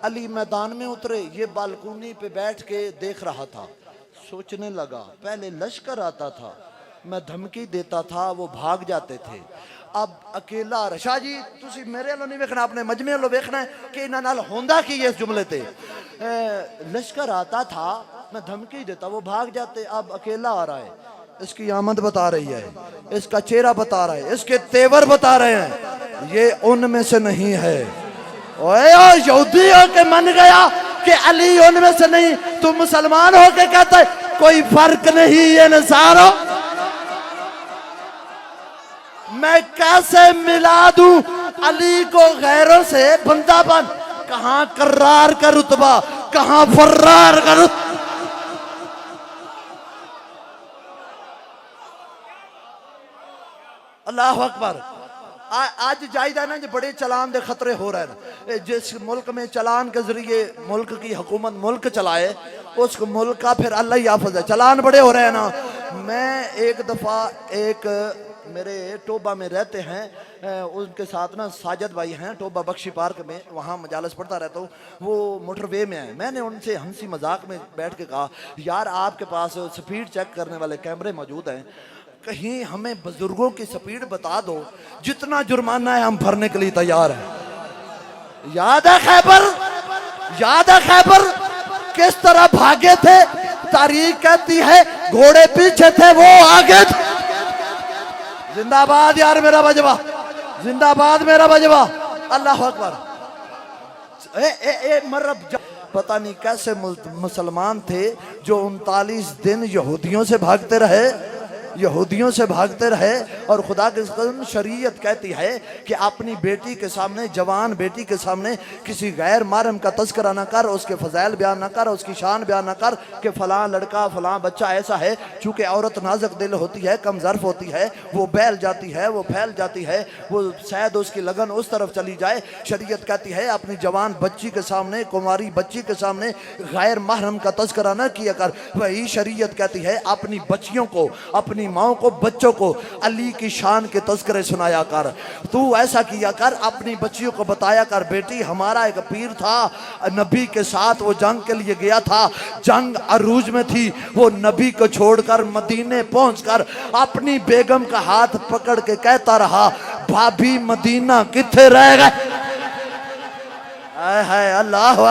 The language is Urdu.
علی میدان میں اترے، یہ بالکونی پہ بیٹھ کے دیکھ رہا تھا، سوچنے لگا پہلے لشکر آتا تھا، میں دھمکی دیتا تھا، وہ بھاگ جاتے تھے، اب اکیلا شاہ جی تسی میرے لو نہیں ویکھنا، اپنے مجمع لو ویکھنا ہے کہ انہاں نال ہوندا کی اس جملے تے لشکر آتا تھا میں دھمکی دیتا وہ بھاگ جاتے، اب اکیلا آ رہا ہے، اس کی آمد بتا رہی ہے، اس کا چہرہ بتا رہا ہے، اس کے تیور بتا رہے ہیں، یہ ان میں سے نہیں ہے۔ اوے یہودی ہو کے من گیا کہ علی ان میں سے نہیں، تم مسلمان ہو کے کہتا ہے کوئی فرق نہیں یہ نصارو، میں کیسے ملا دوں علی کو غیروں سے؟ بندہ بن، کہاں کرار کا رتبہ، کہاں فرار کا رتبہ۔ اللہ اکبر۔ آج جائیدہ نا جو بڑے چلان دے خطرے ہو رہے ہیں، جس ملک میں چلان کے ذریعے ملک کی حکومت ملک چلائے اس کو ملک کا پھر اللہ ہی حافظ ہے، چلان بڑے ہو رہے ہیں نا۔ میں ایک دفعہ ایک میرے ٹوبہ میں رہتے ہیں، ان کے ساتھ نا ساجد بھائی ہیں ٹوبہ بخشی پارک میں، وہاں مجالس پڑھتا رہتا ہوں، وہ موٹر وے میں ہیں۔ میں نے ان سے ہنسی مذاق میں بیٹھ کے کہا یار آپ کے پاس سپیڈ چیک کرنے والے کیمرے موجود ہیں، کہیں ہمیں بزرگوں کی سپیڈ بتا دو، جتنا جرمانہ ہے ہم بھرنے کے لیے تیار ہیں۔ یاد ہے خیبر؟ یاد ہے خیبر کس طرح بھاگے تھے؟ تاریخ کہتی ہے گھوڑے پیچھے تھے وہ آگے تھے۔ زندہ باد یار میرا بجوا، زندہ باد میرا بجوا، اللہ اکبر۔ مرب پتہ نہیں کیسے مسلمان تھے جو 39 دن یہودیوں سے بھاگتے رہے، یہودیوں سے بھاگتے رہے، اور خدا کے قسم شریعت کہتی ہے کہ اپنی بیٹی کے سامنے، جوان بیٹی کے سامنے کسی غیر محرم کا تذکرہ نہ کر، اس کے فضائل بیان نہ کر، اس کی شان بیان نہ کر کہ فلاں لڑکا فلاں بچہ ایسا ہے، چونکہ عورت نازک دل ہوتی ہے، کم ظرف ہوتی ہے، وہ بیل جاتی ہے، وہ پھیل جاتی ہے، وہ شاید اس کی لگن اس طرف چلی جائے۔ شریعت کہتی ہے اپنی جوان بچی کے سامنے، کماری بچی کے سامنے غیر محرم کا تذکرہ نہ کیا کر۔ وہی شریعت کہتی ہے اپنی بچیوں کو، اپنی ماں کو، بچوں کو علی کی شان کے تذکرے سنایا کر۔ تو ایسا کیا کر، اپنی بچیوں کو بتایا کر بیٹی ہمارا ایک پیر تھا، نبی کے ساتھ وہ جنگ کے لیے گیا تھا، جنگ عروج میں تھی، وہ نبی کو چھوڑ کر مدینے پہنچ کر اپنی بیگم کا ہاتھ پکڑ کے کہتا رہا بھابی مدینہ کتھے رہ گئے؟ اے اللہ